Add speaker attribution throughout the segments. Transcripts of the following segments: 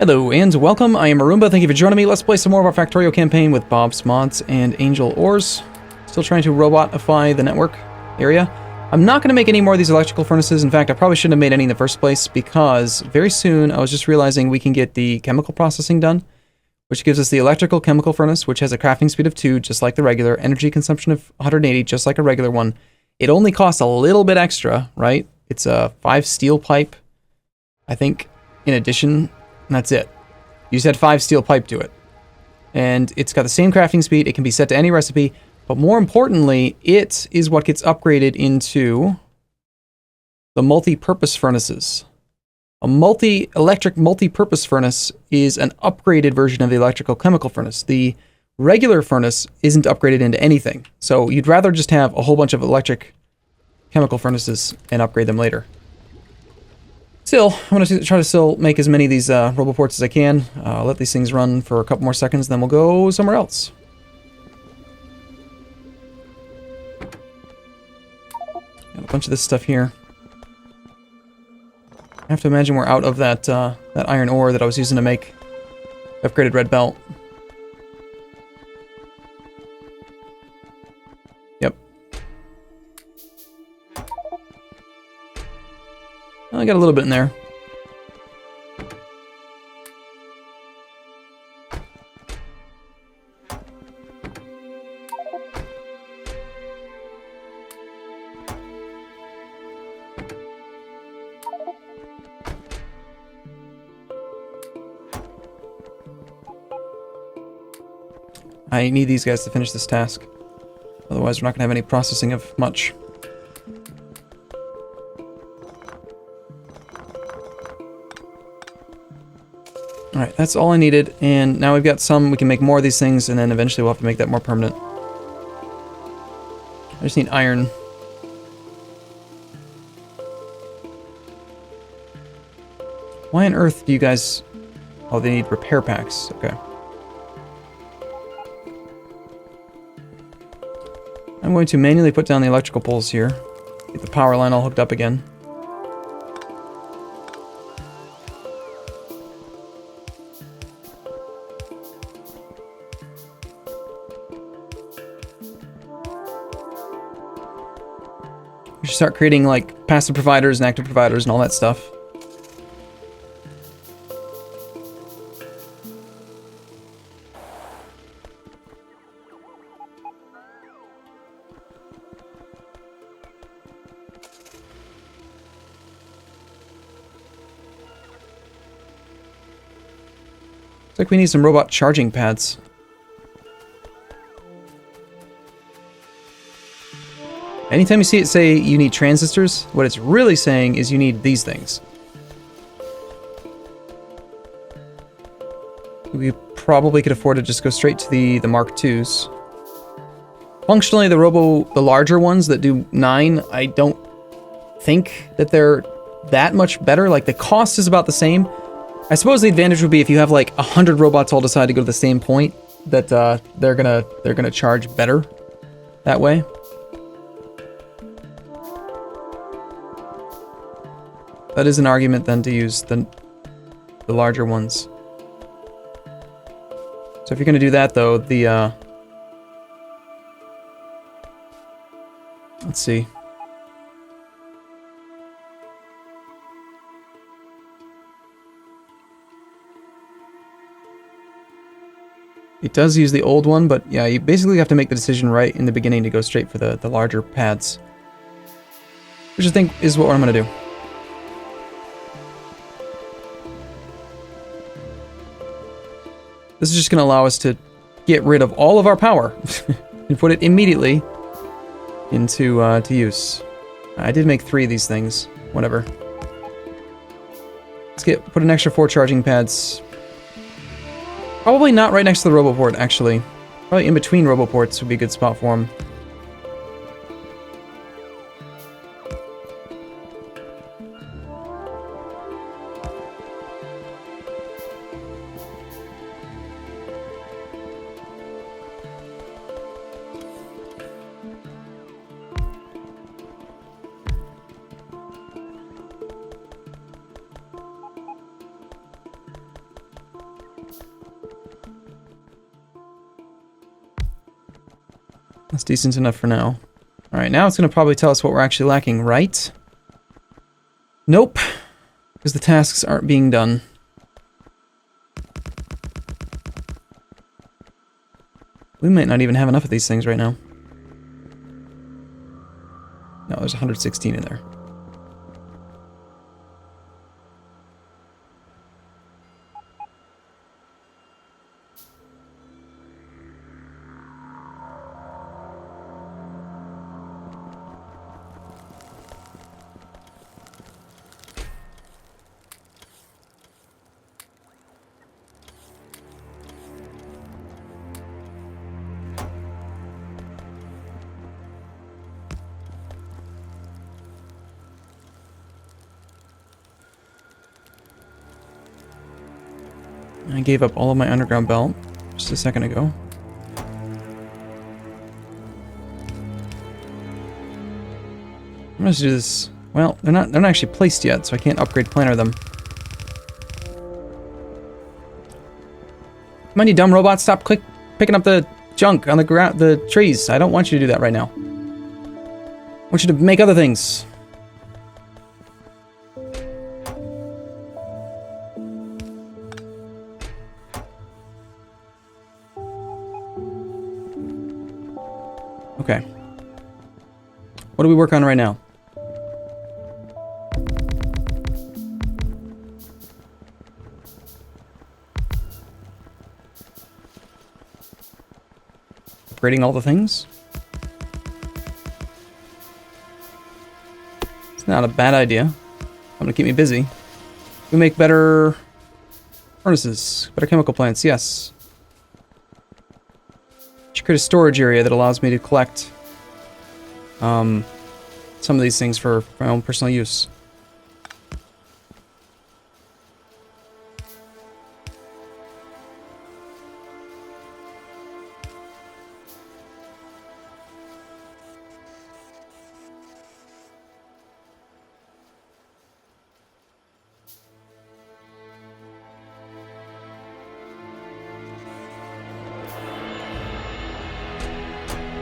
Speaker 1: Hello and welcome, I am Arumba, thank you for joining me. Let's play some more of our Factorio campaign with Bob's Mods and Angel Ores. Still trying to robotify the network area. I'm not going to make any more of these electrical furnaces. In fact, I probably shouldn't have made any in the first place because very soon I was just realizing we can get the chemical processing done, which gives us the electrical chemical furnace, which has a crafting speed of 2, just like the regular, energy consumption of 180, just like a regular one. It only costs a little bit extra, right? It's a 5 steel pipe, I think, in addition. And that's it. You just add 5 steel pipe to it. And it's got the same crafting speed. It can be set to any recipe. But more importantly, it is what gets upgraded into the multi-purpose furnaces. A electric multi-purpose furnace is an upgraded version of the electrical chemical furnace. The regular furnace isn't upgraded into anything. So you'd rather just have a whole bunch of electric chemical furnaces and upgrade them later. Still, I'm going to try to still make as many of these roboports as I can. Let these things run for a couple more seconds, then we'll go somewhere else. Got a bunch of this stuff here. I have to imagine we're out of that that iron ore that I was using to make upgraded red belt. Yep. I got a little bit in there. I need these guys to finish this task. Otherwise, we're not going to have any processing of much. Alright, that's all I needed, and now we've got some, we can make more of these things, and then eventually we'll have to make that more permanent. I just need iron. Why on earth do you guys... Oh, they need repair packs, okay. I'm going to manually put down the electrical poles here. Get the power line all hooked up again. We should start creating like passive providers and active providers and all that stuff. Looks like we need some robot charging pads. Anytime you see it say you need transistors, what it's really saying is you need these things. We probably could afford to just go straight to the Mark IIs. Functionally, the larger ones that do 9, I don't think that they're that much better. Like, the cost is about the same. I suppose the advantage would be if you have like 100 robots all decide to go to the same point, that they're gonna charge better that way. That is an argument then to use the larger ones. So if you're gonna do that though, the let's see. It does use the old one, but yeah, you basically have to make the decision right in the beginning to go straight for the larger pads. Which I think is what I'm gonna do. This is just gonna allow us to get rid of all of our power and put it immediately into to use. I did make 3 of these things. Whatever. Let's put an extra 4 charging pads. Probably not right next to the roboport, actually. Probably in between roboports would be a good spot for them. That's decent enough for now. Alright, now it's going to probably tell us what we're actually lacking, right? Nope. Because the tasks aren't being done. We might not even have enough of these things right now. No, there's 116 in there. I gave up all of my underground belt just a second ago. I'm gonna do this. Well, they're not actually placed yet, so I can't upgrade planner them. Come on, you dumb robots, stop picking up the junk on the ground, the trees. I don't want you to do that right now. I want you to make other things. Okay. What do we work on right now? Upgrading all the things? It's not a bad idea. I'm gonna keep me busy. We make better furnaces, better chemical plants, yes. Should create a storage area that allows me to collect some of these things for my own personal use.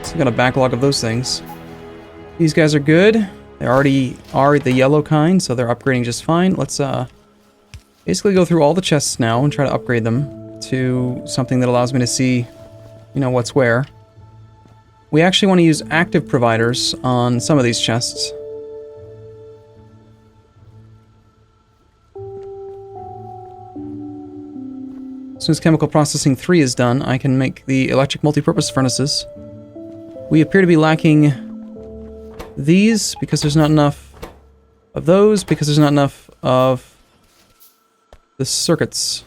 Speaker 1: So I got a backlog of those things. These guys are good. They already are the yellow kind, so they're upgrading just fine. Let's basically go through all the chests now and try to upgrade them to something that allows me to see, you know, what's where. We actually want to use active providers on some of these chests. As soon as chemical processing 3 is done, I can make the electric multipurpose furnaces. We appear to be lacking these because there's not enough of those, because there's not enough of the circuits.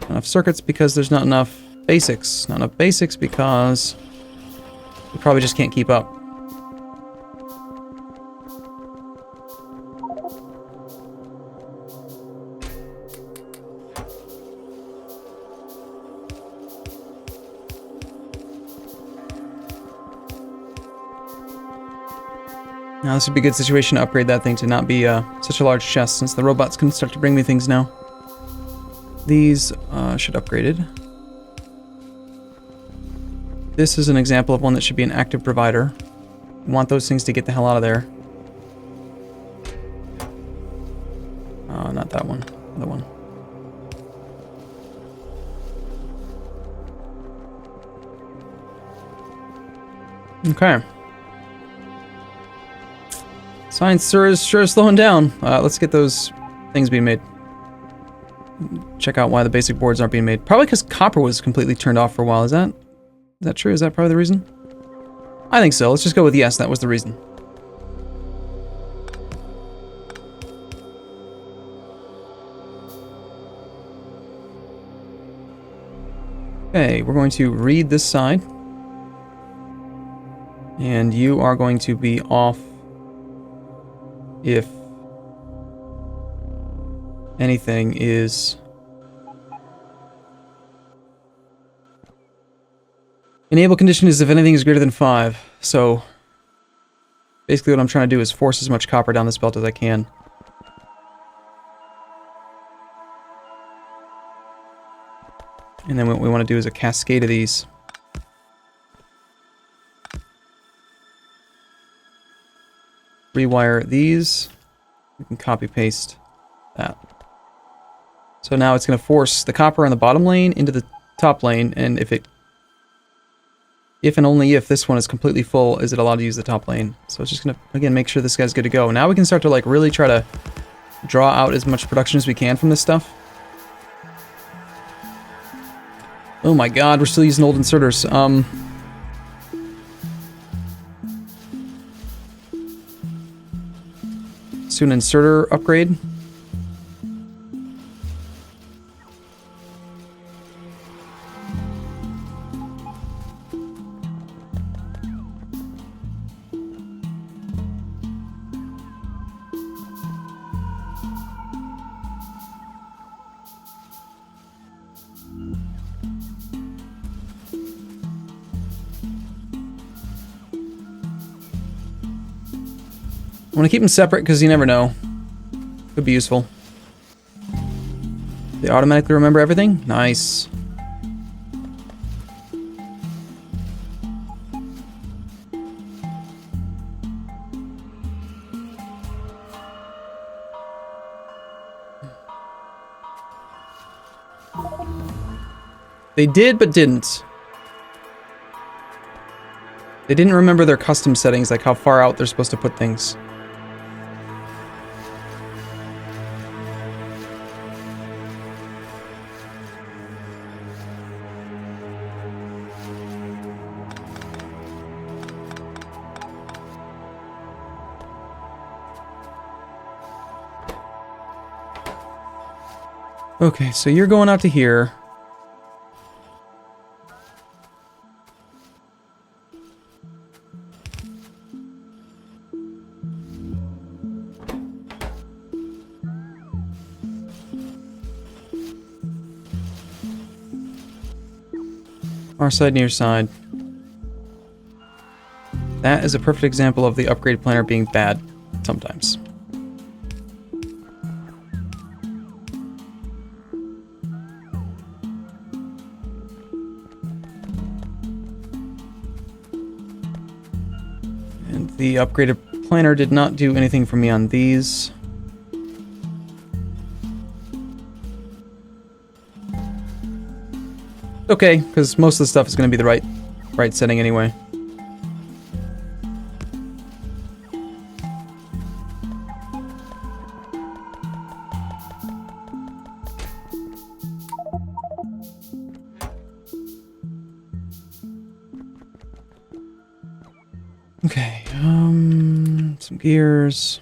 Speaker 1: Not enough circuits because there's not enough basics. Not enough basics because we probably just can't keep up. Now this would be a good situation to upgrade that thing to not be such a large chest, since the robots can start to bring me things now. These should upgraded. This is an example of one that should be an active provider. I want those things to get the hell out of there. Not that one. Other one. Okay. Science sure is slowing down. Let's get those things being made. Check out why the basic boards aren't being made. Probably because copper was completely turned off for a while. Is that true? Is that probably the reason? I think so. Let's just go with yes, that was the reason. Okay, we're going to read this side. And you are going to be off if anything is enable condition is if anything is greater than 5. So basically what I'm trying to do is force as much copper down this belt as I can. And then what we want to do is a cascade of these. rewire these. We can copy paste that. So now it's going to force the copper on the bottom lane into the top lane, and if and only if this one is completely full is it allowed to use the top lane. So it's just going to, again, make sure this guy's good to go. Now we can start to like really try to draw out as much production as we can from this stuff. Oh my god, we're still using old inserters. Let's do an inserter upgrade. I want to keep them separate because you never know. Could be useful. They automatically remember everything? Nice. They did, but didn't. They didn't remember their custom settings, like how far out they're supposed to put things. Okay, so you're going out to here. Our side and your side. That is a perfect example of the upgrade planner being bad sometimes. And the upgraded planner did not do anything for me on these. Okay, because most of the stuff is going to be the right setting anyway. Okay, some gears.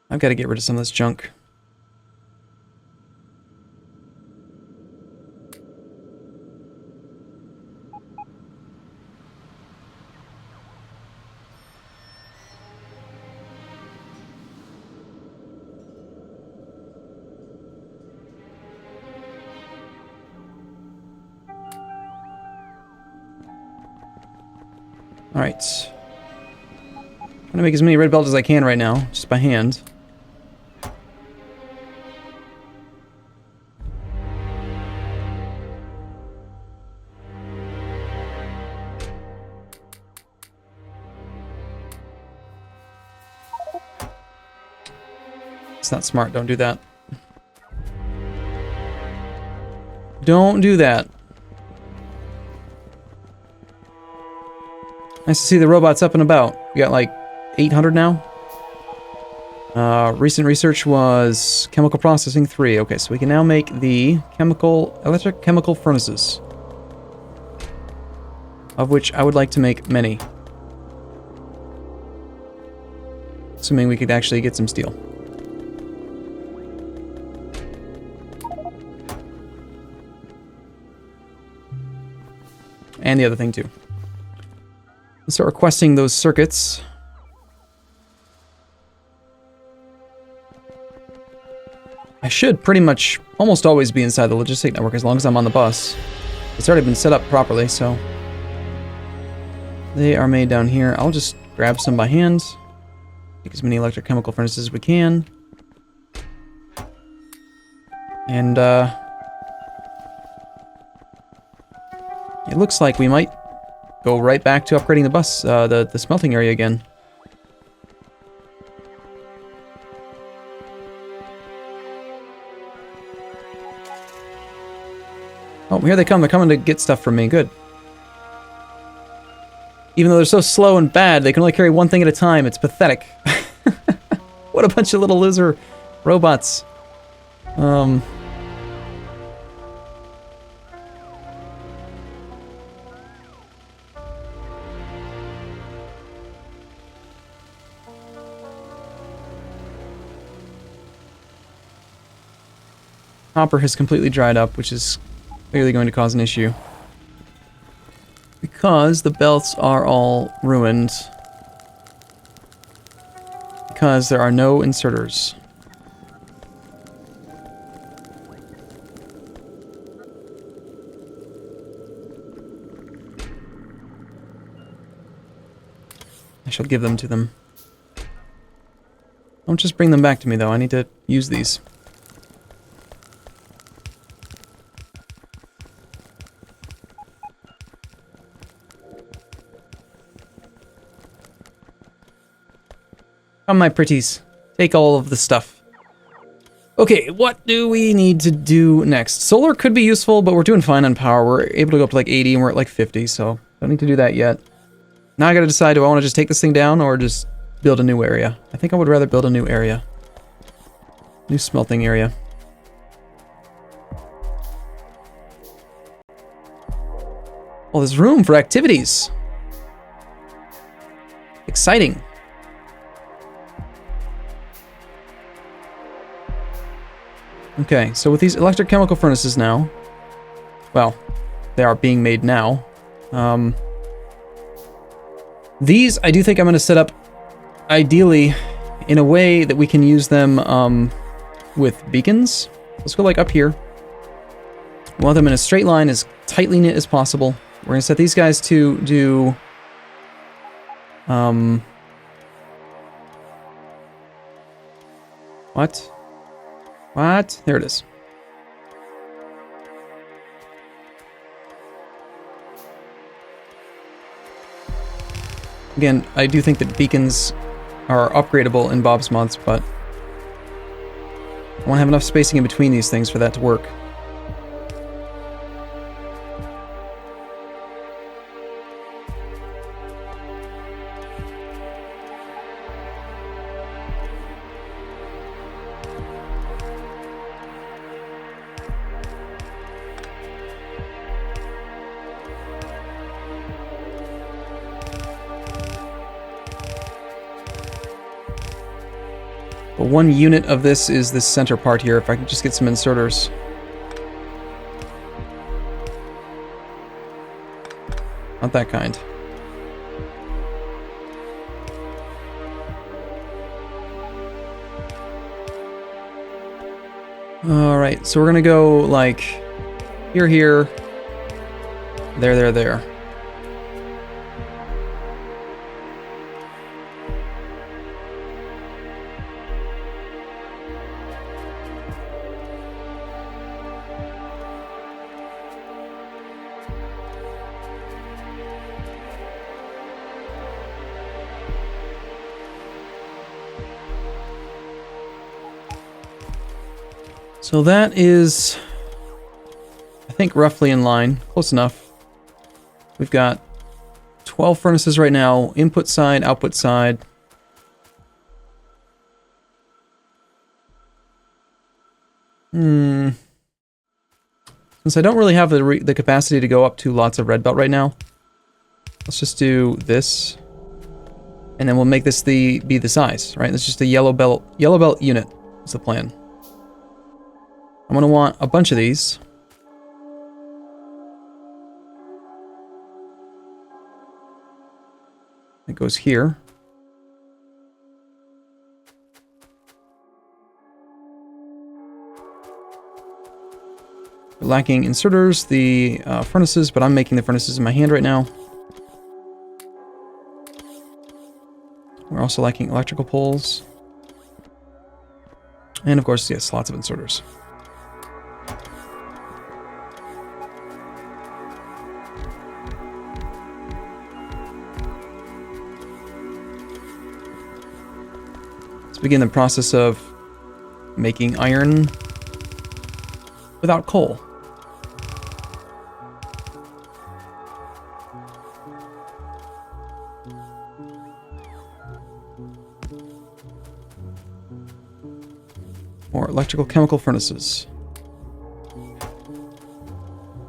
Speaker 1: I've got to get rid of some of this junk. All right. Trying to make as many red belts as I can right now, just by hand. It's not smart. Don't do that. Don't do that. Nice to see the robots up and about. We got like 800 now. Recent research was chemical processing 3. Okay, so we can now make the electric chemical furnaces. Of which I would like to make many. Assuming we could actually get some steel. And the other thing too. Let's start requesting those circuits. I should pretty much almost always be inside the logistic network as long as I'm on the bus. It's already been set up properly, so... They are made down here. I'll just grab some by hand. Make as many electrochemical furnaces as we can. And, it looks like we might go right back to upgrading the smelting area again. Oh, here they come. They're coming to get stuff from me. Good. Even though they're so slow and bad, they can only carry one thing at a time. It's pathetic. What a bunch of little loser robots. Copper has completely dried up, which is clearly going to cause an issue. Because the belts are all ruined. Because there are no inserters. I shall give them to them. Don't just bring them back to me, though. I need to use these. Come, my pretties. Take all of the stuff. Okay, what do we need to do next? Solar could be useful, but we're doing fine on power. We're able to go up to like 80 and we're at like 50, so don't need to do that yet. Now I gotta decide, do I want to just take this thing down or just build a new area? I think I would rather build a new area. New smelting area. Well, there's room for activities. Exciting. Okay, so with these electrochemical furnaces now, well, they are being made now. These, I do think I'm going to set up, ideally, in a way that we can use them with beacons. Let's go like up here. We want them in a straight line, as tightly knit as possible. We're going to set these guys to do... What? What? There it is. Again, I do think that beacons are upgradable in Bob's mods, but I want to have enough spacing in between these things for that to work. But one unit of this is this center part here, if I can just get some inserters. Not that kind. Alright, so we're gonna go like here, here, there. So that is, I think, roughly in line. Close enough. We've got 12 furnaces right now. Input side, output side. Since I don't really have the capacity to go up to lots of red belt right now, let's just do this. And then we'll make this be the size, right? It's just a yellow belt unit is the plan. I'm going to want a bunch of these. It goes here. We're lacking inserters, the furnaces, but I'm making the furnaces in my hand right now. We're also lacking electrical poles. And of course, yes, lots of inserters. begin the process of making iron without coal. More electrical chemical furnaces.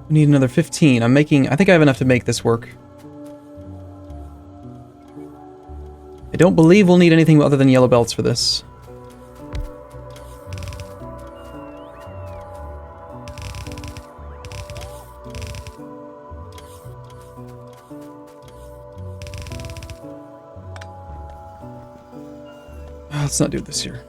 Speaker 1: We need another 15. I think I have enough to make this work. I don't believe we'll need anything other than yellow belts for this. Let's not do this here.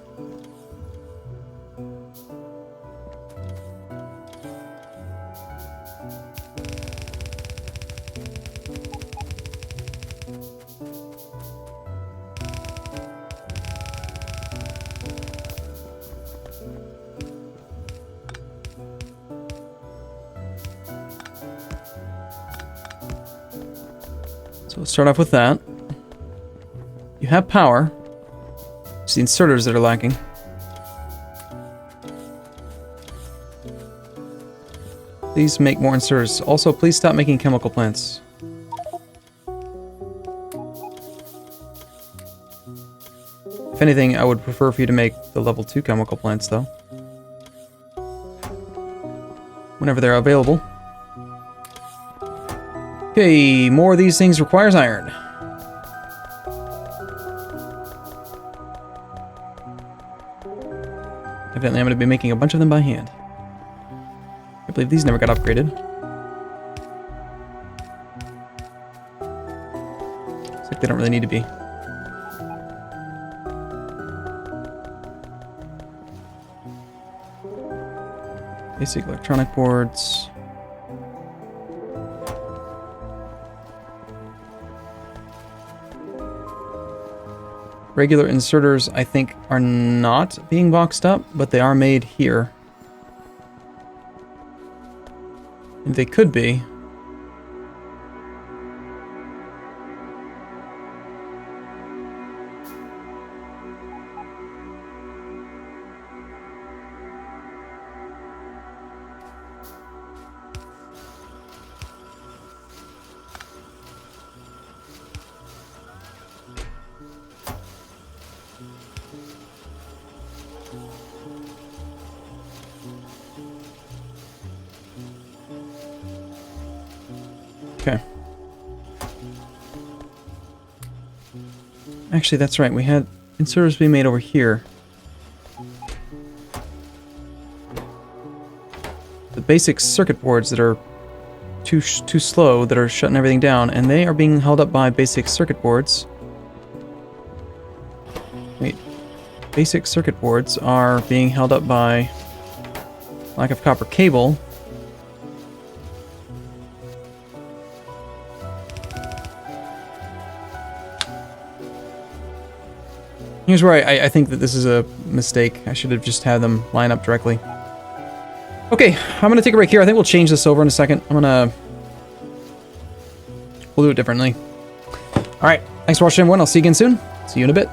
Speaker 1: So let's start off with that. You have power. It's the inserters that are lacking. Please make more inserters. Also, please stop making chemical plants. If anything, I would prefer for you to make the level 2 chemical plants, though. Whenever they're available. Okay, more of these things requires iron. Evidently, I'm going to be making a bunch of them by hand. I believe these never got upgraded. Looks like they don't really need to be. Basic electronic boards. Regular inserters, I think, are not being boxed up, but they are made here. And they could be. Okay. Actually, that's right. We had inserters being made over here. The basic circuit boards that are too slow, that are shutting everything down, and they are being held up by basic circuit boards. Wait. Basic circuit boards are being held up by lack of copper cable. Here's where I think that this is a mistake. I should have just had them line up directly. Okay, I'm going to take a break here. I think we'll change this over in a second. We'll do it differently. Alright, thanks for watching, everyone. I'll see you again soon. See you in a bit.